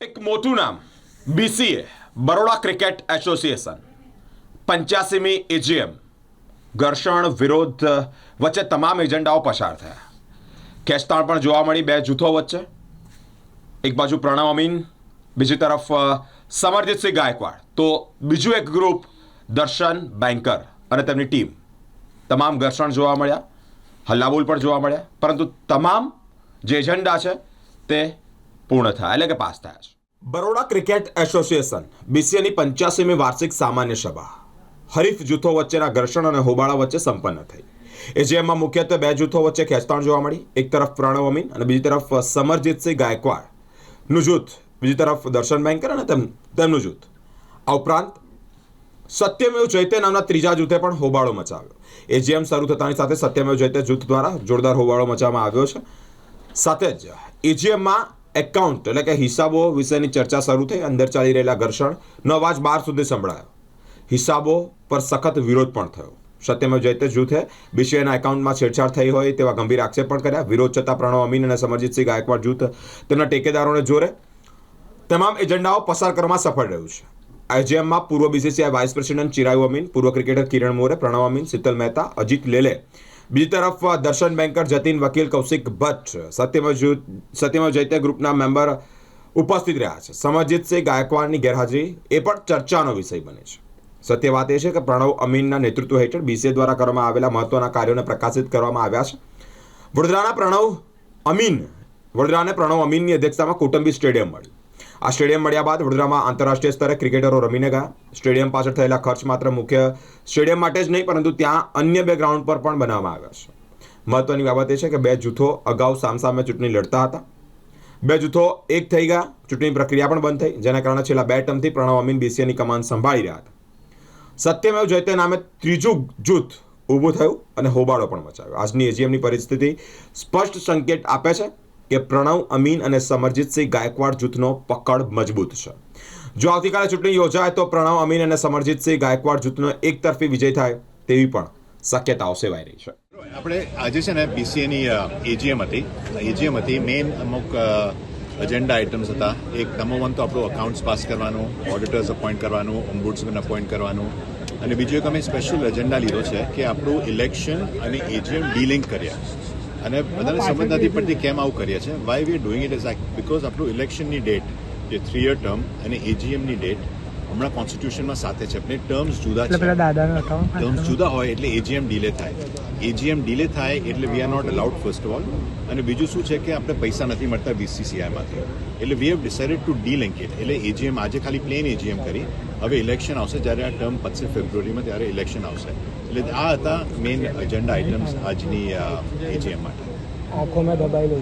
એક મોટું નામ બીસીએ બરોડા ક્રિકેટ એસોસિએશન 85મી એજીએમ ઘર્ષણ વિરોધ વચ્ચે તમામ એજન્ડાઓ પસાર થયા. ખેંચતાણ પણ જોવા મળી બે જૂથો વચ્ચે. એક બાજુ પ્રણવ અમીન, બીજી તરફ સમરજીતસિંહ ગાયકવાડ, તો બીજું એક ગ્રુપ દર્શન બેન્કર અને તેમની ટીમ. તમામ ઘર્ષણ જોવા મળ્યા, હલ્લાબોલ પણ જોવા મળ્યા, પરંતુ તમામ જે એજન્ડા છે તે પૂર્ણ થયા, એટલે કે પાસ થયા છે. બરોડા ક્રિકેટ એસોસિએશન બીસીએની 85મી વાર્ષિક સામાન્ય સભા હરીફ જૂથો વચ્ચેના ઘર્ષણ અને હોબાળા વચ્ચે સંપન્ન થઈ. એજીએમમાં મુખ્યત્વે બે જૂથો વચ્ચે ખેંચતાણ જોવા મળી. એક તરફ પ્રણવ અમીન અને બીજી તરફ સમરજીતસિંહ ગાયકવાડનું જૂથ, બીજી તરફ દર્શન બેન્કર અને તેમનું જૂથ. આ ઉપરાંત સત્યમેવ જયતે નામના ત્રીજા જૂથે પણ હોબાળો મચાવ્યો. એજીએમ શરૂ થતાની સાથે સત્યમેવ જયતે જૂથ દ્વારા જોરદાર હોબાળો મચાવવામાં આવ્યો છે. સાથે જ એજીએમમાં એકાઉન્ટ એટલે કે હિસાબો વિશેની ચર્ચા શરૂ થઈ. અંદર ચાલી રહેલા ઘર્ષણનો અવાજ બહાર સુધી સંભળાયો. હિસાબો પર સખત વિરોધ પણ થયો. સત્યમેવ જયતે જૂથે બીસીએના એકાઉન્ટમાં છેડછાડ થઈ હોય તેવા ગંભીર આક્ષેપ પણ કર્યા. વિરોધ છતાં પ્રણવ અમીન અને સમરજીતસિંહ ગાયકવાડ જૂથ તેમના ટેકેદારોને જોરે તમામ એજન્ડાઓ પસાર કરવામાં સફળ રહ્યું છે. એજીએમમાં પૂર્વ BCCI vice president Chirayu Amin, પૂર્વ ક્રિકેટર કિરણ મોરે, પ્રણવ અમીન, શીતલ મહેતા, અજીત લેલે, બીજી તરફ દર્શન બેન્કર, જતીન વકીલ, કૌશિક ભટ્ટ, સત્યમેવ જયતે ગ્રુપના મેમ્બર ઉપસ્થિત રહ્યા છે. સમરજીતસિંહ ગાયકવાડની ગેરહાજરી એ પણ ચર્ચાનો વિષય બને છે. સત્ય વાત એ છે કે પ્રણવ અમીનના નેતૃત્વ હેઠળ બીસીએ દ્વારા કરવામાં આવેલા મહત્વના કાર્યોને પ્રકાશિત કરવામાં આવ્યા છે. વડોદરાને પ્રણવ અમીનની અધ્યક્ષતામાં કૌટુંબિક સ્ટેડિયમ મળ્યું. આ સ્ટેડિયમ મળ્યા બાદ વડોદરામાં આંતરરાષ્ટ્રીય સ્તરે ક્રિકેટરો રમીને ગયા. સ્ટેડિયમ પાછળ થયેલા ખર્ચ માત્ર મુખ્ય સ્ટેડિયમ માટે જ નહીં, પરંતુ ત્યાં અન્ય બે ગ્રાઉન્ડ પર પણ બનાવવામાં આવ્યા છે. મહત્વની બાબત એ છે કે બે જૂથો અગાઉ સામસામે ચૂંટણી લડતા હતા. બે જૂથો એક થઈ ગયા, ચૂંટણી પ્રક્રિયા પણ બંધ થઈ, જેના કારણે છેલ્લા 2 ટર્મથી પ્રણવ અમીન બીસીએની કમાન સંભાળી રહ્યા હતા. સત્યમેવ જયતે નામે ત્રીજું જૂથ ઊભું થયું અને હોબાળો પણ મચાવ્યો. આજની એજીએમની પરિસ્થિતિ સ્પષ્ટ સંકેત આપે છે કે પ્રણવ અમીન અને સમરજીતસિંહ ગાયકવાડ જૂથનો પકડ મજબૂત છે. જો આવતીકાલે ચૂંટણી યોજાય તો પ્રણવ અમીન અને સમરજીતસિંહ ગાયકવાડ જૂથનો એકતરફી વિજય થાય તેવી પણ શક્યતાઓ સેવાઈ રહી છે. આપણે આજે છે ને બીસીએની એજીએમ હતી. મેઇન અમુક એજન્ડા આઇટમ્સ હતા. એક નંબર 1 તો આપણું અકાઉન્ટ્સ પાસ કરવાનું, ઓડિટર્સ અપોઇન્ટ કરવાનું, ઓમ્બુડ્સમેન અપોઇન્ટ કરવાનું, અને બીજું એક અમે સ્પેશિયલ એજન્ડા લીધો છે કે આપણું ઇલેક્શન અને એજીએમ ડીલિંક કર્યા. અને બધાને સમજ નથી પડતી કેમ આવું કરીએ છીએ. Why we are doing it is because આપણું ઇલેક્શનની ડેટ જે 3 યર ટર્મ અને એજીએમની ડેટ હમણાં કોન્સ્ટિટ્યુશનમાં સાથે છે. આપણે ટર્મ્સ જુદા છે. ટર્મ્સ જુદા હોય એટલે એજીએમ ડીલે થાય. એજીએમ ડીલે થાય એટલે we are not allowed first of all. અને બીજું શું છે કે આપણે પૈસા નથી મળતા બીસીસીઆઈમાંથી, એટલે we have decided to delink it. એટલે એજીએમ આજે ખાલી પ્લેન એજીએમ કરી. હવે ઇલેક્શન આવશે જ્યારે આ ટર્મ પતશે ફેબ્રુઆરીમાં, ત્યારે ઇલેક્શન આવશે. એટલે આ હતા મેઇન એજન્ડા આઇટમ્સ આજની એજીએમ માટે. આંખો में दबाई लो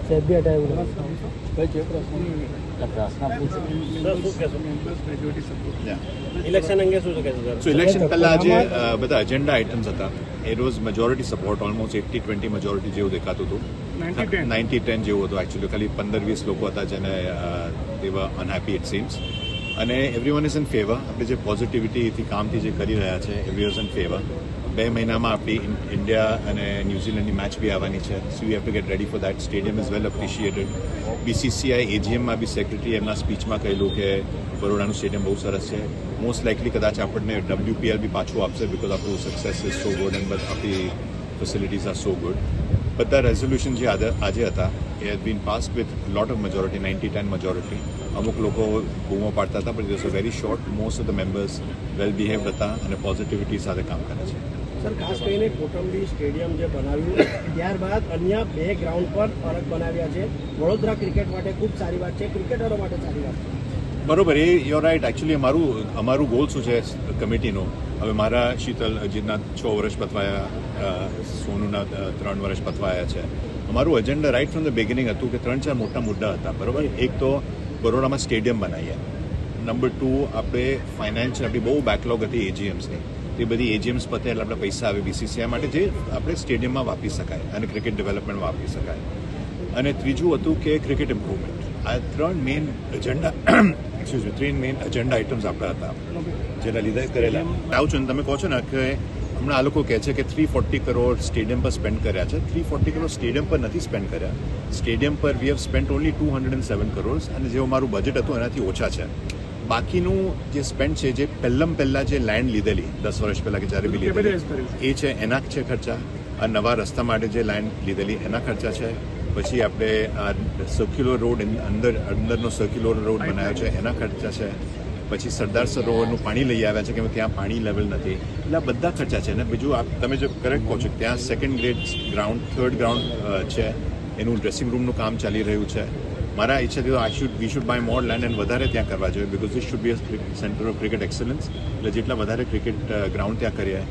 सेब भी हटाए ઇલેક્શન અંગે શું છે? સો ઇલેક્શન પહેલા આજે બધા એજન્ડા આઇટમ્સ હતા. એ રોજ મેજોરિટી સપોર્ટ ઓલમોસ્ટ 80-20 મેજોરિટી જેવું દેખાતું હતું. 90-10 જેવું હતું. એકચ્યુઅલી ખાલી 15-20 લોકો હતા જેને દે વર અનહેપી ઇટ સીમ્સ. અને એવરીવન ઇઝ ઇન ફેવર. આપણે જે પોઝિટિવિટીથી કામથી જે કરી રહ્યા છે એવરી ઇઝ ઇન ફેવર. 2 મહિનામાં આપણી ઇન્ડિયા અને ન્યૂઝીલેન્ડની મેચ બી આવવાની છે. So you have to get ready for that. Stadium is well appreciated. BCCI એજીએમમાં બી સેક્રેટરી એમના સ્પીચમાં કહેલું કે બરોડાનું સ્ટેડિયમ બહુ સરસ છે. મોસ્ટ લાઇકલી કદાચ આપણને WPL બી પાછું આપશે બીકોઝ આપણું success is so good and આપણી ફેસિલિટીઝ આર સો ગુડ. બધા રેઝોલ્યુશન જે આજે હતા એ has been pass with lot of majority, 90-10 majority. અમુક લોકો બૂમો પાડતા હતા, પણ it was a very short. Most of the members well behaved હતા અને પોઝિટિવિટી સાથે કામ કરે છે. સર, ખાસ કરીને કૌટુંબિક સ્ટેડિયમ જે બનાવ્યું ત્યારબાદ અન્ય 2 ગ્રાઉન્ડ પર અલગ બનાવ્યા છે. વડોદરા ક્રિકેટ માટે ખૂબ સારી વાત છે, ક્રિકેટરો માટે સારી વાત છે. બરોબર, એ યોર રાઇટ. એકચ્યુઅલી અમારું ગોલ શું છે કમિટીનું? હવે મારા શીતલ અજીતના 6 વર્ષ પતવાયા, સોનુના 3 વર્ષ પતવાયા છે. અમારું agenda right from the beginning હતું કે 3-4 મોટા મુદ્દા હતા. બરોબર, એક તો બરોડામાં સ્ટેડિયમ બનાવીએ. નંબર 2, આપણે ફાઇનાન્શિયલ આપણી બહુ બેકલોગ હતી એજીએમ્સની. તે બધી એજીએમ્સ પતે એટલે આપણે પૈસા આવે બીસીસીઆઈ માટે જે આપણે સ્ટેડિયમમાં વાપરી શકાય અને ક્રિકેટ ડેવલપમેન્ટ વાપરી શકાય. અને ત્રીજું હતું કે ક્રિકેટ ઇમ્પ્રુવમેન્ટ. આ 3 મેઇન એજન્ડા આઇટમ્સ આપણા હતા જેના લીધે કરેલા. આવું છું તમે કહો છો ને કે હમણાં આ લોકો કહે છે કે 340 કરોડ સ્ટેડિયમ પર સ્પેન્ડ કર્યા છે. 340 કરોડ સ્ટેડિયમ પર નથી સ્પેન્ડ કર્યા. સ્ટેડિયમ પર we have spend only 207 crore અને જેવું મારું બજેટ હતું એનાથી ઓછા છે. બાકીનું જે સ્પેન્ડ છે, જે પહેલાં જે લેન્ડ લીધેલી 10 વર્ષ પહેલાં કે જ્યારે બી લીધેલી એ છે, એના છે ખર્ચા. આ નવા રસ્તા માટે જે લેન્ડ લીધેલી એના ખર્ચા છે. પછી આપણે આ સર્ક્યુલર રોડ અંદરનો સર્ક્યુલર રોડ બનાવ્યો છે એના ખર્ચા છે. પછી સરદાર સરોવરનું પાણી લઈ આવ્યા છે કે ત્યાં પાણી લેવલ નથી. એટલે આ બધા ખર્ચા છે. અને બીજું તમે જો કરેક્ટ કહો છો ત્યાં second grade ground, third ground છે, એનું ડ્રેસિંગ રૂમનું કામ ચાલી રહ્યું છે. મારા ઈચ્છાથી we should buy more land and વધારે ત્યાં કરવા જોઈએ because this should be a centre of cricket excellence. એટલે જેટલા વધારે ક્રિકેટ ગ્રાઉન્ડ ત્યાં કરીએ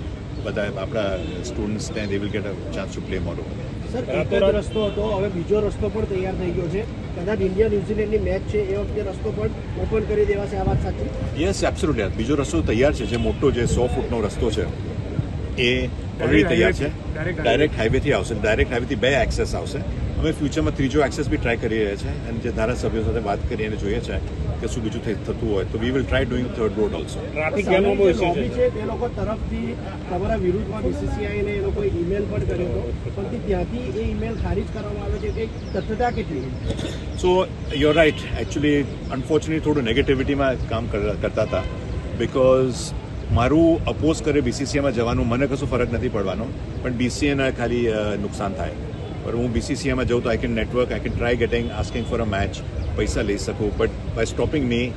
બધા આપણા સ્ટુડન્ટ્સ ત્યાં they will get a chance to play more over. Sir, એક જ રસ્તો હતો, હવે બીજો રસ્તો પણ તૈયાર થઈ ગયો છે. કદાચ ઇન્ડિયા ન્યુઝીલેન્ડની મેચ છે એ વખતે રસ્તો પણ ઓપન કરી દેવાશે, આ વાત સાચી? Yes, absolutely. બીજો રસ્તો તૈયાર છે, જે મોટો જે 100 ફૂટનો રસ્તો છે એ ઓલરેડી તૈયાર છે. ડાયરેક્ટ હાઈવેથી આવશે. ડાયરેક્ટ હાઈવેથી 2 એક્સેસ આવશે. અમે ફ્યુચરમાં ત્રીજો એક્સેસ બી ટ્રાય કરી રહ્યા છે અને જે ધારાસભ્યો સાથે વાત કરી અને જોઈએ છે કે શું બીજું થતું હોય તો we will try doing third road also. Traffic જામનો કોઈ ઇશ્યુ છે? તે લોકો તરફથી તમારા વિરુદ્ધમાં બીસીસીઆઈને એ લોકોએ ઈમેલ પણ કર્યો હતો, પણ ત્યાંથી એ ઈમેલ ખારીજ કરવામાં આવે છે કે તથ્યતા કેટલી? So you write. Actually unfortunately થોડું નેગેટિવિટીમાં કામ કરતા હતા બિકોઝ મારું અપોઝ કરે બીસીસીઆઈમાં જવાનું મને કશું ફરક નથી પડવાનો, પણ બીસીએને ખાલી નુકસાન થાય. પણ હું બીસીસીઆઈમાં જાઉં તો I can network, I can try getting asking for a match, પૈસા લઈ શકું. બટ બાય સ્ટોપિંગ મી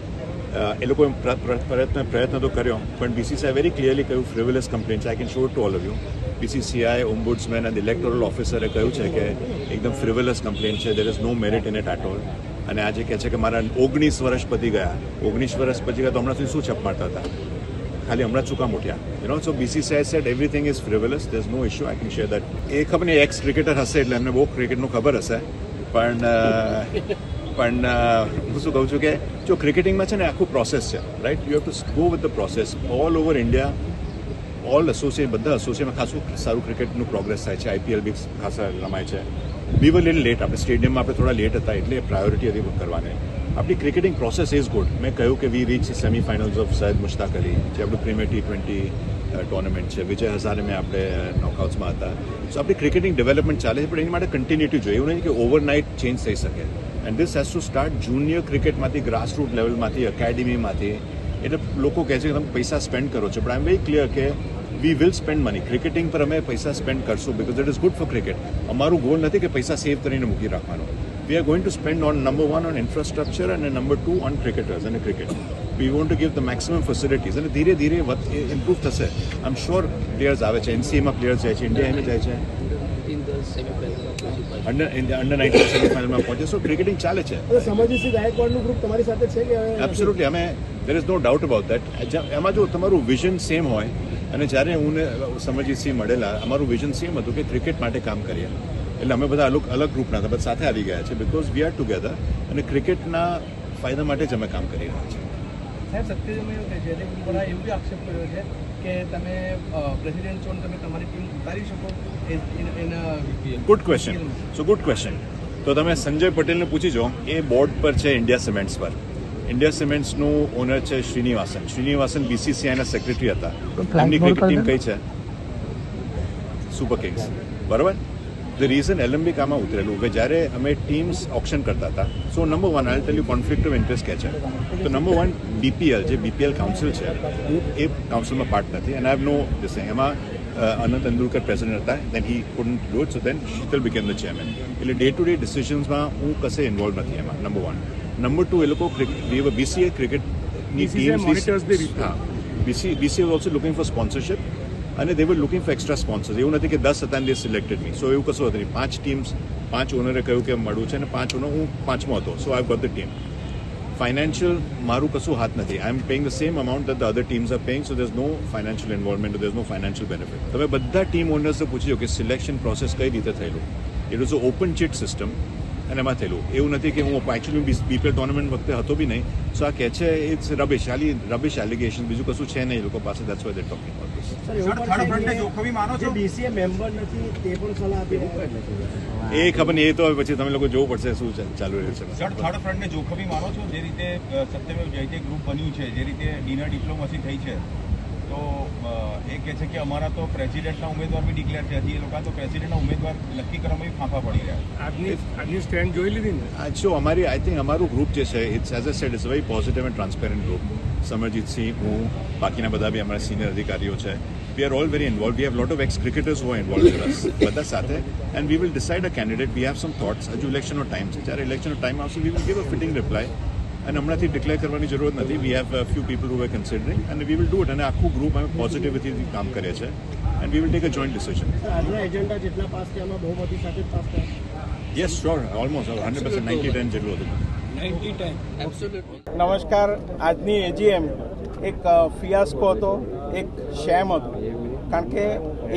એ લોકોએ પ્રયત્ન તો કર્યો, પણ બીસીસીઆઈ વેરી ક્લિયરલી કહ્યું ફ્રિવલસ કમ્પ્લેન છે. I can show to all of you. BCCI, ombudsman અને ઇલેક્ટોરલ ઓફિસરે કહ્યું છે કે એકદમ ફ્રિવલસ કમ્પ્લેન છે, there is no merit in it at all. અને આજે કહે છે કે મારા 19 વર્ષ પતી ગયા. 19 વર્ષ પછી ગયા તો હમણાં સુધી શું છપ મારતા હતા? ખાલી હમણાં ચૂકા મોટ્યા. So BCCI said everything is frivolous, there is no issue. I can share that. એ ખબર નહીં, એક્સ ક્રિકેટર હશે એટલે એમને બહુ ક્રિકેટનું ખબર હશે. પણ હું શું કહું છું કે જો ક્રિકેટિંગમાં છે ને આખું પ્રોસેસ છે, right? You have to go with the process. All over India all બધા એસોસિએશનમાં ખાસું સારું ક્રિકેટનું પ્રોગ્રેસ થાય છે. આઈપીએલ બી ખાસા રમાય છે. વી વર લિટલ લેટ. આપણે સ્ટેડિયમમાં આપણે થોડા લેટ હતા એટલે પ્રાયોરિટી હતી કરવાની. આપણી ક્રિકેટિંગ પ્રોસેસ ઇઝ ગુડ. મેં કહ્યું કે વી રીચ સેમીફાઇનલ્સ ઓફ સૈયદ મુશ્તાક અલી, જે આપણું પ્રીમિયર T20 ટુર્નામેન્ટ છે. વિજય હઝારે મેં આપણે નોકઆઉટ્સમાં હતા. સો આપણી ક્રિકેટિંગ ડેવલપમેન્ટ ચાલે છે, પણ એની માટે કન્ટિન્યુટી જોઈએ. એવું નહીં કે ઓવરનાઇટ ચેન્જ થઈ શકે. And this has to start junior ક્રિકેટમાંથી, ગ્રાસરૂટ લેવલમાંથી, એકેડેમીમાંથી. એટલે લોકો કહે છે કે તમે પૈસા સ્પેન્ડ કરો છો, પણ આઈ એમ વેરી ક્લિયર કે we will spend money. Cricketing પર અમે પૈસા સ્પેન્ડ કરશું because it is good for cricket. અમારું ગોલ નથી કે પૈસા સેવ કરીને મૂકી રાખવાનો. We are going to spend on number 1 on infrastructure and number 2 on cricketers and cricket. We want to give the maximum facilities and ધીરે ધીરે ઇમ્પ્રૂવ થશે. આઈ એમ શ્યોર પ્લેયર્સ આવે છે, એનસીએમાં પ્લેયર્સ જાય છે, ઇન્ડિયા જાય છે, અંડર 19 સેમીફાઇનલમાં પહોંચે. સો ક્રિકેટિંગ ચાલે છે. સમજીસિંહ ગાયકવાડનું ગ્રુપ તમારી સાથે છે કે? એબ્સોલ્યુટલી. અમે there is no doubt about that. એમાં જો તમારું વિઝન સેમ હોય, અને જ્યારે હું સમજીસિંહ મળેલા, અમારું વિઝન સેમ હતું કે ક્રિકેટ માટે કામ કરીએ. એટલે અમે બધા અલગ ગ્રુપના હતા, બધા સાથે આવી ગયા છે બિકોઝ વી આર ટુગેધર અને ક્રિકેટના ફાયદા માટે જ અમે કામ કરી રહ્યા છીએ. સાહેબ, સત્યજીભાઈ જયદેવ ઉમરાએ એવું બી આક્ષેપ કર્યો છે કે તમે પ્રેસિડેન્ટ છો અને તમે તમારી ટીમ ઉતારી શકો એના. Good question. સો ગુડ ક્વેશ્ચન. તો તમે સંજય પટેલને પૂછી જો, એ બોર્ડ પર છે ઇન્ડિયા સિમેન્ટ્સ પર. ઇન્ડિયા સિમેન્ટ્સનું ઓનર છે શ્રીનિવાસન બીસીસીઆઈના સેક્રેટરી હતા. એમની ક્રિકેટ ટીમ કઈ છે? Super kings. બરાબર. ધ રીઝન એલેમ્બિક આમાં ઉતરેલું કે જ્યારે અમે ટીમ્સ ઓપ્શન કરતા હતા, so number 1 I tell you conflict of interest કે છે. તો નંબર 1 બીપીએલ, જે બીપીએલ કાઉન્સિલ છે, હું એ કાઉન્સિલમાં પાર્ટ નથી અને આઈ હેવ નો દિસ. એમાં અનંત તેંડુલકર પ્રેસિડેન્ટ હતા, then he couldn't do it, so then Sheetal became the chairman. એટલે ડે ટુ ડે ડિસિઝન્સમાં હું કશે ઇન્વોલ્વ નથી એમાં. નંબર 1. નંબર 2, એ લોકો બીસીએ ક્રિકેટની ટીમ, હા, BCA also looking for sponsorship અને દે વર લુકિંગ ફોર એક્સ્ટ્રા સ્પોન્સર્સ. એવું નથી કે 10 હતા અને દે સિલેક્ટેડ મી. સો એવું કશું હતું નહીં. 5 ટીમ્સ, 5 ઓનરે કહ્યું કે મળવું છે અને 5 ઓનર, હું 5મો હતો. So I got the team. Financial મારું કશું હાથ નથી. I am paying the same amount that the other teams are paying, so there is no financial involvement, there is no financial benefit. તમે બધા ટીમ ઓનર્સને પૂછજો કે સિલેક્શન પ્રોસેસ કઈ રીતે થયેલું. It was a open cheat system અને એમાં થયેલું. એવું નથી કે હું એકચ્યુઅલી બીપીએલ ટુર્નામેન્ટ વખતે હતો બી નહીં. સો આ કહે છે ઇટ્સ રબિશ એલિગેશન, બીજું કશું છે નહીં એ લોકો પાસે. That's why they talking about this. જે બીસીએ મેમ્બર નથી તે પણ સલાહ આપી રહ્યા છે. એ ખબર નહીં, એ તો હવે પછી તમે લોકો જોવું પડશે શું ચાલુ રહ્યું છે. સર, થર્ડ ફ્રન્ટને જોખમી માનો છો? જે રીતે સત્યમેવ જયતે ગ્રુપ બન્યું છે, જે રીતે ડિનર ડિપ્લોમસી થઈ છે, તો એ કહે છે કે અમારા તો પ્રેસિડેન્ટના ઉમેદવાર બી ડિક્લેર છે, હજી એ લોકો તો પ્રેસિડેન્ટના ઉમેદવાર નક્કી કરવામાં બી ફાંફા પડી રહ્યા છે. આજની સ્ટેન્ડ જોઈ લીધી ને જો અમારી આઈ થિંક અમારું ગ્રુપ જે છે it's as a said it's very positive and transparent group. Samarjitsinh, હું, બાકીના બધા બી અમારા સિનિયર અધિકારીઓ છે. We are all very involve. We have lot of ex cricketers who are involve with us બધા સાથે, and we will decide a candidate. We have some thoughts. હજુ ઇલેક્શનનો ટાઈમ છે. જ્યારે ઇલેક્શનનો ટાઈમ આવશે we will give a fitting reply. અને હમણાંથી ડિક્લેર કરવાની જરૂરત નથી. We have few people who are considering and we will do it. અને આખું ગ્રુપ અમે પોઝિટિવિટીથી કામ કરીએ છીએ and we will take a joint decision. આજના એજન્ડા જેટલા પાસ થયા એમાં બહુમતી સાથે જ પાસ થયા. યસ શ્યોર, ઓલમોસ્ટ 100% 90-10 જેટલું હતું. નમસ્કાર. આજની એજીએમ એક ફિયાસ્કો હતો, એક શેમ હતો. કારણ કે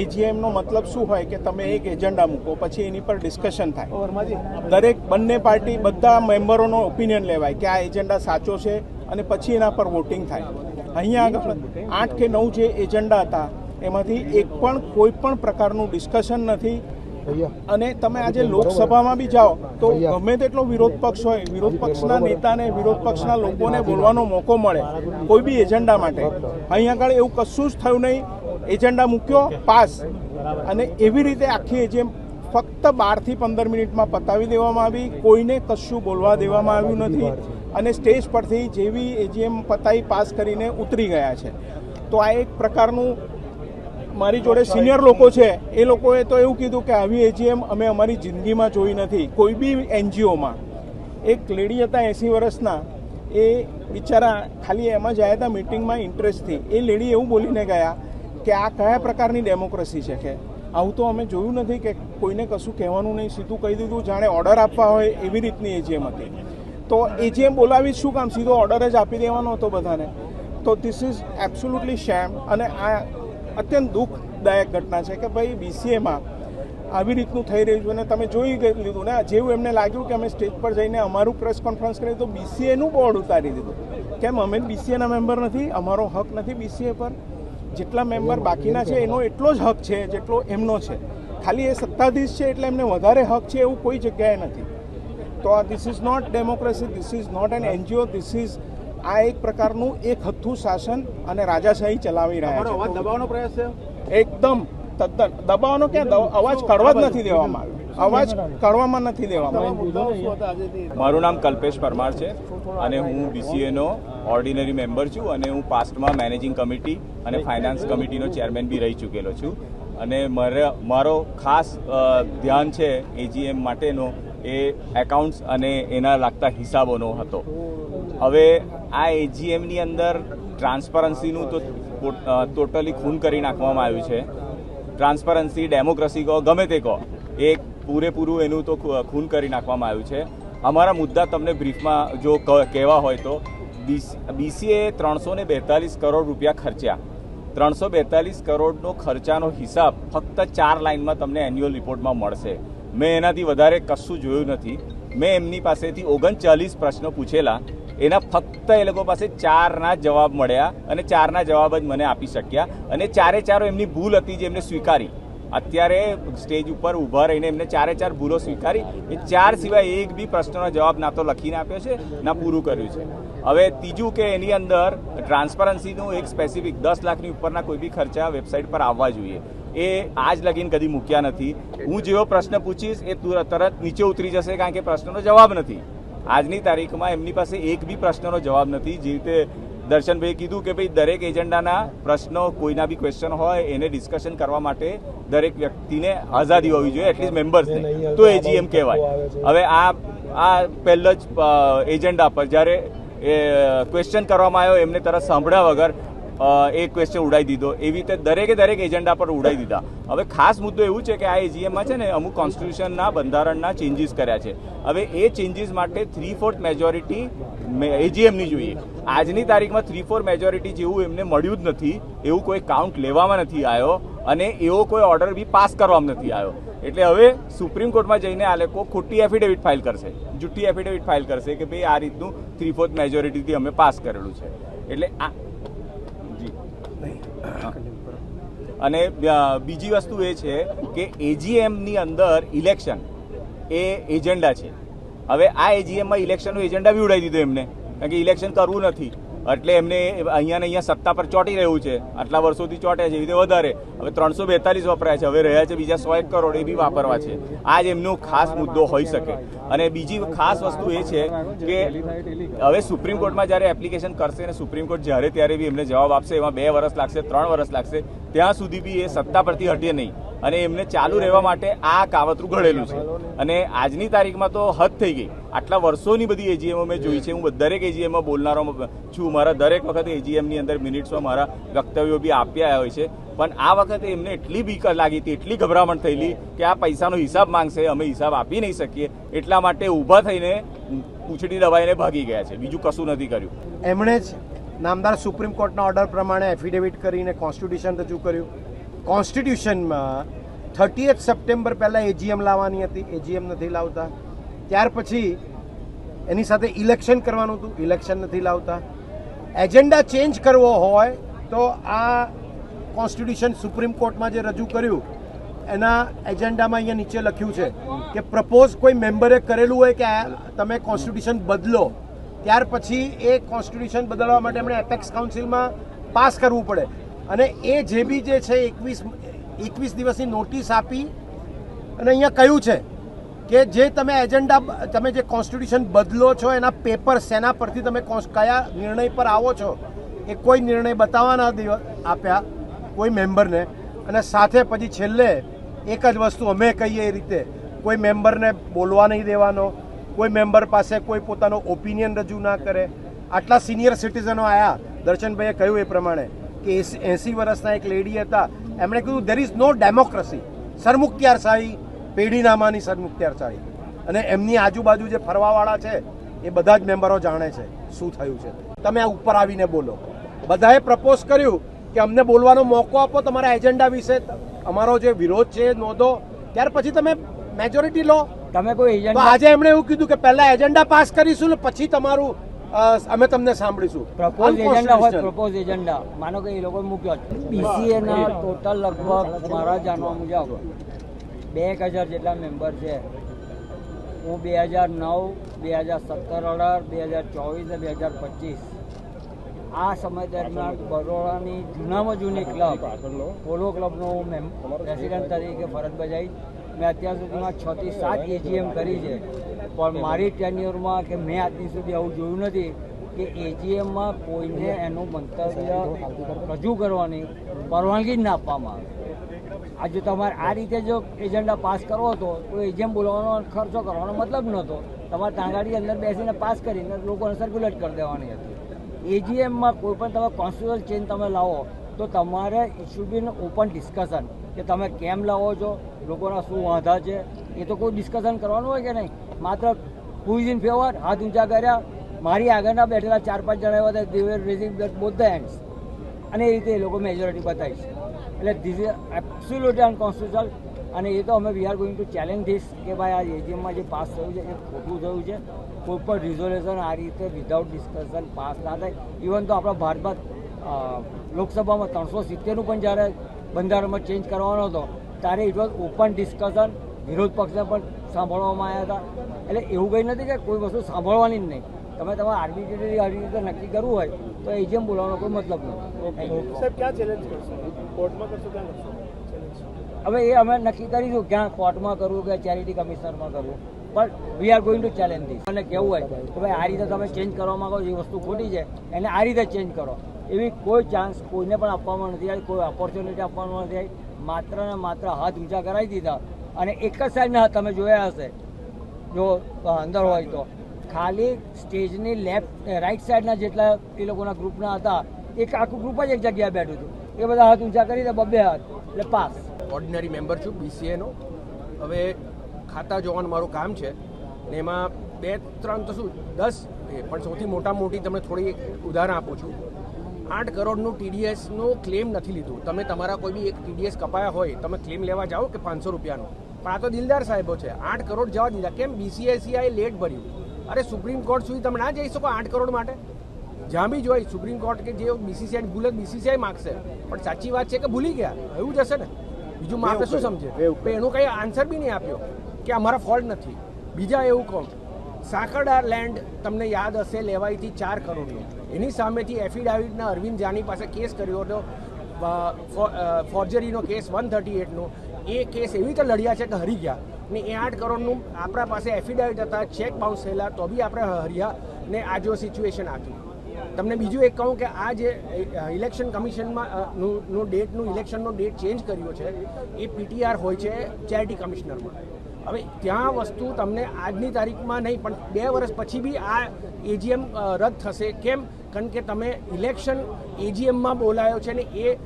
એજીએમનો મતલબ શું હોય કે તમે એક એજન્ડા મૂકો, પછી એની પર ડિસ્કશન થાય. બંને પાર્ટી બધા મેમ્બરોનો ઓપિનિયન લેવાય કે આ એજન્ડા સાચો છે અને પછી એના પર વોટિંગ થાય. અહીંયા આગળ 8 કે 9 જે એજન્ડા હતા એમાંથી એક પણ કોઈ પણ પ્રકારનું ડિસ્કશન નથી. અને તમે આજે લોકસભામાં બી જાઓ તો ગમે તેટલો વિરોધ પક્ષ હોય, વિરોધ પક્ષના નેતાને, વિરોધ પક્ષના લોકોને બોલવાનો મોકો મળે કોઈ બી એજન્ડા માટે. અહીં આગળ એવું કશું જ થયું નહીં. એજન્ડા મૂક્યો, પાસ, અને એવી રીતે આખી એજીએમ ફક્ત 12 થી 15 મિનિટમાં પતાવી દેવામાં આવી. કોઈને કશું બોલવા દેવામાં આવ્યું નથી અને સ્ટેજ પરથી જેવી એજીએમ પતાવી પાસ કરીને ઉતરી ગયા છે. તો આ એક પ્રકારનું, મારી જોડે સિનિયર લોકો છે એ લોકોએ તો એવું કીધું કે આવી એજીએમ અમે અમારી જિંદગીમાં જોઈ નથી કોઈ બી એનજીઓમાં. એક લેડી હતા 80 વર્ષના, એ બિચારા ખાલી એમાં જ આવ્યા હતા મિટિંગમાં ઇન્ટરેસ્ટથી. એ લેડી એવું બોલીને ગયા કે આ કયા પ્રકારની ડેમોક્રેસી છે, કે આવું તો અમે જોયું નથી, કે કોઈને કશું કહેવાનું નહીં, સીધું કહી દીધું, જાણે ઓર્ડર આપવા હોય એવી રીતની એજીએમ હતી. તો એજીએમ બોલાવી શું કામ, સીધો ઓર્ડર જ આપી દેવાનો હતો બધાને. તો ધીસ ઇઝ એબ્સોલ્યુટલી શેમ. અને આ અત્યંત દુઃખદાયક ઘટના છે કે ભાઈ બીસીએમાં આવી રીતનું થઈ રહ્યું છે. અને તમે જોઈ લીધું ને, જેવું એમને લાગ્યું કે અમે સ્ટેજ પર જઈને અમારું પ્રેસ કોન્ફરન્સ કરીએ તો બીસીએનું બોર્ડ ઉતારી દીધું. કેમ, અમે બીસીએના મેમ્બર નથી, અમારો હક નથી બીસીએ પર? જેટલા મેમ્બર બાકીના છે એનો એટલો જ હક છે જેટલો એમનો છે. ખાલી એ સત્તાધીશ છે એટલે એમને વધારે હક છે એવું કોઈ જગ્યાએ નથી. તો this is not democracy, this is not an NGO, this is આ એક પ્રકારનું એક હથ્થું શાસન અને રાજાશાહી ચલાવી રહ્યા છે. અવાજ દબાવવાનો પ્રયાસ છે એકદમ તદ્દન દબાવવાનો. ક્યાં અવાજ કાઢવા જ નથી દેવામાં આવ્યો, અવાજ કાઢવામાં નથી દેવામાં આવ્યો. મારું નામ કલ્પેશ પરમાર છે અને હું બીસીએનો ઓર્ડિનરી મેમ્બર છું અને હું પાસ્ટમાં મેનેજિંગ કમિટી અને ફાઇનાન્સ કમિટીનો ચેરમેન બી રહી ચૂકેલો છું. અને મારો ખાસ ધ્યાન છે એજીએમ માટેનો એ એકાઉન્ટ્સ અને એના લાગતા હિસાબોનો હતો. હવે આ એજીએમની અંદર ટ્રાન્સપરન્સીનું તો ટોટલી ખૂન કરી નાખવામાં આવ્યું છે. ટ્રાન્સપરન્સી, ડેમોક્રેસી કહો, ગમે તે કહો, એ પૂરેપૂરું એનું તો ખૂન કરી નાખવામાં આવ્યું છે. અમારા મુદ્દા તમને બ્રીફમાં જો કહેવા હોય તો બીસીએ 342 કરોડ રૂપિયા ખર્ચ્યા. 342 કરોડનો ખર્ચાનો હિસાબ ફક્ત 4 લાઇનમાં તમને એન્યુઅલ રિપોર્ટમાં મળશે. મેં એનાથી વધારે કશું જોયું નથી. મેં એમની પાસેથી 39 પ્રશ્નો પૂછેલા, એના ફક્ત એ લોકો પાસે 4ના જવાબ મળ્યા અને 4ના જવાબ જ મને આપી શક્યા. અને 4 એમની ભૂલ હતી જે એમને સ્વીકારી. અત્યારે સ્ટેજ ઉપર ઊભા રહીને એમને 4 ભૂલો સ્વીકારી. એ 4 સિવાય એક બી પ્રશ્નનો જવાબ ના તો લખીને આપ્યો છે ના પૂરું કર્યું છે. હવે ત્રીજું કે એની અંદર ટ્રાન્સપરન્સીનું એક સ્પેસિફિક 10 લાખની ઉપરના કોઈ બી ખર્ચા વેબસાઇટ પર આવવા જોઈએ. એ આજ લગીને કદી મૂક્યા નથી. હું જેવો પ્રશ્ન પૂછીશ એ તરત નીચે ઉતરી જશે કારણ કે પ્રશ્નનો જવાબ નથી. આજની તારીખમાં એમની પાસે એક બી પ્રશ્નનો જવાબ નથી. જે રીતે દર્શનભાઈ કીધું કે ભાઈ દરેક એજન્ડાના પ્રશ્નો, કોઈના બી ક્વેશ્ચન હોય એને ડિસ્કશન કરવા માટે દરેક વ્યક્તિને આઝાદી હોવી જોઈએ, એટલીસ્ટ મેમ્બર્સને, તો એજીએમ કહેવાય. હવે આ પહેલો જ એજન્ડા પર જ્યારે ક્વેશ્ચન કરવામાં આવ્યો એમને તરત સાંભળ્યા વગર એક ક્વેશ્ચન ઉડાવી દીધો. એવી રીતે દરેક એજન્ડા પર ઉડાવી દીધા. હવે ખાસ મુદ્દો એવું છે કે આ એજીએમમાં છે ને અમુક કોન્સ્ટિટ્યુશનના બંધારણના ચેન્જીસ કર્યા છે. હવે એ ચેન્જીસ માટે 3/4 મેજોરિટી એજીએમની જોઈએ. આજની તારીખમાં 3/4 મેજોરિટી જેવું એમને મળ્યું જ નથી. એવું કોઈ કાઉન્ટ લેવામાં નથી આવ્યો અને એવો કોઈ ઓર્ડર બી પાસ કરવામાં નથી આવ્યો. એટલે હવે સુપ્રીમ કોર્ટમાં જઈને આ લોકો ખોટી એફિડેવિટ ફાઇલ કરશે, જુઠ્ઠી એફિડેવિટ ફાઇલ કરશે કે ભાઈ આ રીતનું 3/4 મેજોરિટીથી અમે પાસ કરેલું છે. એટલે આ અને બીજી વસ્તુ એ છે કે એજીએમની અંદર ઇલેક્શન એ એજન્ડા છે. હવે આ એજીએમમાં ઇલેક્શનનો એજન્ડા બી ઉડાવી દીધો એમને, કારણ કે ઇલેક્શન કરવું નથી. એટલે એમને અહીંયા ને અહીંયા સત્તા પર ચોંટી રહ્યું છે, આટલા વર્ષોથી ચોંટે છે, એ રીતે વધારે હવે 342 વપરાય છે, હવે રહ્યા છે બીજા 101 કરોડ એ બી વાપરવા છે. આ જ એમનો ખાસ મુદ્દો હોઈ શકે. અને બીજી ખાસ વસ્તુ એ છે કે હવે સુપ્રીમ કોર્ટમાં જ્યારે એપ્લિકેશન કરશે અને સુપ્રીમ કોર્ટ જ્યારે ત્યારે બી એમને જવાબ આપશે, એમાં 2 વર્ષ લાગશે, 3 વર્ષ લાગશે, ત્યાં સુધી બી એ સત્તા પરથી હટે નહીં અને એમને ચાલુ રહેવા માટે આ કાવતરું ઘડેલું છે. અને આજની તારીખમાં તો હદ થઈ ગઈ. આટલા વર્ષોની બધી એજીએમઓ મેં જોઈ છે, હું દરેક એજીએમમાં બોલનારો છું, મારા દરેક વખતે એજીએમની અંદર મિનિટ્સમાં મારા વક્તવ્યો બી આપ્યા હોય છે, પણ આ વખતે એમને એટલી બીક લાગી હતી, એટલી ગભરામણ થયેલી કે આ પૈસાનો હિસાબ માંગશે, અમે હિસાબ આપી નહીં શકીએ, એટલા માટે ઊભા થઈને પૂંછડી દબાઈને ભાગી ગયા છે, બીજું કશું નથી કર્યું. એમણે જ નામદાર સુપ્રીમ કોર્ટના ઓર્ડર પ્રમાણે એફિડેવિટ કરીને કોન્સ્ટિટ્યુશન રજૂ કર્યું. કોન્સ્ટિટ્યુશનમાં 30 સપ્ટેમ્બર પહેલાં એજીએમ લાવવાની હતી, એજીએમ નથી લાવતા. ત્યાર પછી એની સાથે ઇલેક્શન કરવાનું હતું, ઇલેક્શન નથી લાવતા. એજન્ડા ચેન્જ કરવો હોય તો આ કોન્સ્ટિટ્યુશન સુપ્રીમ કોર્ટમાં જે રજૂ કર્યું એના એજન્ડામાં અહીંયા નીચે લખ્યું છે કે પ્રપોઝ કોઈ મેમ્બરે કરેલું હોય કે તમે કોન્સ્ટિટ્યુશન બદલો, ત્યાર પછી એ કોન્સ્ટિટ્યુશન બદલવા માટે એમણે એપેક્સ કાઉન્સિલમાં પાસ કરવું પડે. અને એ જે બી જે છે 21 દિવસની નોટિસ આપી અને અહીંયા કહ્યું છે કે જે તમે એજન્ડા, તમે જે કોન્સ્ટિટ્યુશન બદલો છો એના પેપર શેના પરથી તમે કયા નિર્ણય પર આવો છો એ કોઈ નિર્ણય બતાવવા ન આપ્યા કોઈ મેમ્બરને. અને સાથે પછી છેલ્લે એક જ વસ્તુ અમે કહીએ એ રીતે કોઈ મેમ્બરને બોલવા નહીં દેવાનો, કોઈ મેમ્બર પાસે કોઈ પોતાનો ઓપિનિયન રજૂ ના કરે. આટલા સિનિયર સિટીઝનો આવ્યા, દર્શનભાઈએ કહ્યું એ પ્રમાણે કે 80 વર્ષના એક લેડી હતા, એમણે કીધું દેર ઇઝ નો ડેમોક્રેસી, સરમુખત્યારશાહી, પેઢીનામાની સરમુખત્યારશાહી. અને એમની આજુબાજુ જે ફરવાવાળા છે એ બધા જ મેમ્બરો જાણે છે શું થયું છે. તમે આ ઉપર આવીને બોલો. બધાએ પ્રપોઝ કર્યું કે અમને બોલવાનો મોકો આપો, તમારા એજન્ડા વિશે અમારો જે વિરોધ છે નોંધો, ત્યાર પછી તમે મેજોરિટી લો. તમે કોઈ તો આજે એમણે એવું કીધું કે પહેલા એજન્ડા પાસ કરીશું ને પછી તમારું અમે તમને સાંભળીશું. પ્રપોઝ એજન્ડા હોય, પ્રપોઝ એજન્ડા માનો કે એ લોકો મૂક્યો બીસીએ ના ટોટલ લગભગ મારા જાણવા મુજબ 2000 જેટલા મેમ્બર છે. હું 2009, 2017, 2024 ને 2025 આ સમય દરમિયાન બરોડાની જૂનામાં જૂની ક્લબ પોલો ક્લબનો હું પ્રેસિડેન્ટ તરીકે ફરજ બજાવી. મેં અત્યાર સુધીમાં 6 થી 7 એજીએમ કરી છે, પણ મારી ટેન્યુરમાં કે મેં આજ સુધી આવું જોયું નથી કે એજીએમમાં કોઈને એનું મંતવ્ય રજૂ કરવાની પરવાનગી જ ના આપવામાં આવે. આજે તમારે આ રીતે જો એજન્ડા પાસ કરવો હતો તો એજીએમ બોલાવવાનો ખર્ચો કરવાનો મતલબ નહોતો. તમારે તાંગાડી અંદર બેસીને પાસ કરીને લોકોને સર્ક્યુલેટ કરી દેવાની હતી. એજીએમમાં કોઈ પણ તમે કોન્સ્ટિટ્યુશનલ ચેન્જ તમે લાવો તો તમારે it should be open discussion કે તમે કેમ લાવો છો, લોકોના શું વાંધા છે, એ તો કોઈ ડિસ્કશન કરવાનું હોય કે નહીં. માત્ર હુ ઇઝ ઇન ફેવર, હાથ ઊંચા કર્યા, મારી આગળના બેઠેલા 4-5 જણા એવા હતા, દે વેર રેઝિંગ બોથ ધ હેન્ડ્સ, અને એ રીતે એ લોકો મેજોરિટી બતાવી છે. એટલે ધીસ ઇઝ એબ્સોલ્યુટલી અનકોન્સ્ટિટ્યુશનલ. અને એ તો અમે we are going to challenge this કે ભાઈ આ એજીએમમાં જે પાસ થયું છે એ ખોટું થયું છે. કોઈ પણ રિઝોલ્યુશન આ રીતે વિધાઉટ ડિસ્કશન પાસ ના થાય. ઇવન તો આપણા ભારતમાં લોકસભામાં 370નું પણ જ્યારે બંધારણમાં ચેન્જ કરવાનો હતો ત્યારે ઇટ વોઝ ઓપન ડિસ્કશન, વિરોધ પક્ષને પણ સાંભળવામાં આવ્યા હતા. એટલે એવું કંઈ નથી કે કોઈ વસ્તુ સાંભળવાની જ નહીં. તમે તમારે આર્બિટ્રેટરી આવી રીતે નક્કી કરવું હોય તો એજીએમ બોલાવવાનો કોઈ મતલબ નથી. સાહેબ ક્યાં ચેલેન્જ કરશો? કોર્ટમાં કરશો ક્યાં કરશો? હવે એ અમે નક્કી કરીશું ક્યાં કોર્ટમાં કરવું કે ચેરિટી કમિશનરમાં કરવું, પણ we are going to challenge this. અને કેવું હોય કે ભાઈ આ રીતે તમે ચેન્જ કરવા માંગો છો, એ વસ્તુ ખોટી છે, એને આ રીતે ચેન્જ કરો, એવી કોઈ ચાન્સ કોઈને પણ આપવામાં નથી આવી, કોઈ ઓપોર્ચ્યુનિટી આપવામાં નથી આવી. માત્ર ને માત્ર હાથ ઊંચા કરાવી દીધા. અને એક જ સાઈડના હાથ તમે જોયા હશે જો અંદર હોય તો, ખાલી સ્ટેજની લેફ્ટ રાઈટ સાઈડના જેટલા એ લોકોના ગ્રુપના હતા, એક આખું ગ્રુપ જ એક જગ્યાએ બેઠું હતું. એ બધા હાથ ઊંચા કરી દે, 2 હાથ, એટલે પાસ. ઓર્ડિનરી મેમ્બર છું BCAનો. હવે ખાતા જોવાનું મારું કામ છે ને એમાં 2-3 તો શું 10, પણ સૌથી મોટી તમને થોડી ઉદાહરણ આપું છું. 8 કરોડનું TDSનું ક્લેમ નથી લીધું. તમે તમારા કોઈ બી એક TDS કપાયા હોય, તમે ક્લેમ લેવા જાઓ કે 500 રૂપિયાનો, પણ આ તો દિલદાર સાહેબો છે, 8 કરોડ જવા દીધા. કેમ? BCACI લેટ ભર્યું. અરે સુપ્રીમ કોર્ટ સુધી તમે ના જઈ શકો 8 કરોડ માટે? જ્યાં બી જોઈ સુપ્રીમ કોર્ટ કે જે BCCI ભૂલે BCCI માગશે, પણ સાચી વાત છે કે ભૂલી ગયા, એવું જ હશે ને. બીજું આપણે શું સમજે? એનું કંઈ આન્સર બી નહીં આપ્યો કે અમારા ફોલ્ટ નથી. બીજા એવું કહો, સાંકરડા લેન્ડ તમને યાદ હશે લેવાઈથી 4 કરોડનો, એની સામેથી એફિડાવિટના અરવિંદ જાની પાસે કેસ કર્યો હતો, ફોર્જરીનો કેસ 138નો. એ કેસ એવી રીતે લડ્યા છે કે હરી ગયા ને એ 8 કરોડનું આપણા પાસે એફિડાવિટ હતા, ચેક બાઉન્સ થયેલા, તો બી આપણે હર્યા ને આ જો સિચ્યુએશન હતું. તમને બીજું એક કહું કે આ જે ઇલેક્શન કમિશનમાં નું ઇલેક્શનનો ડેટ ચેન્જ કર્યો છે એ પીટીઆર હોય છે ચેરિટી કમિશનરમાં. હવે ત્યાં વસ્તુ તમને આજની તારીખમાં નહીં પણ 2 વર્ષ પછી બી આ એજીએમ રદ થશે. કેમ? કારણ કે તમે ઇલેક્શન એજીએમમાં બોલાયો છે ને એ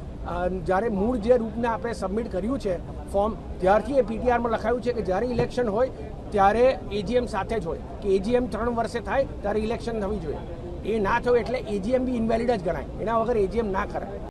જ્યારે મૂળ જે રૂપને આપણે સબમિટ કર્યું છે ફોર્મ, ત્યારથી એ પીટીઆરમાં લખાયું છે કે જ્યારે ઇલેક્શન હોય ત્યારે એજીએમ સાથે જ હોય, કે એજીએમ 3 વર્ષે થાય ત્યારે ઇલેક્શન થવી જોઈએ. એ ના થયું એટલે એજીએમ બી ઇનવેલિડ જ ગણાય, એના વગર એજીએમ ના કરાય.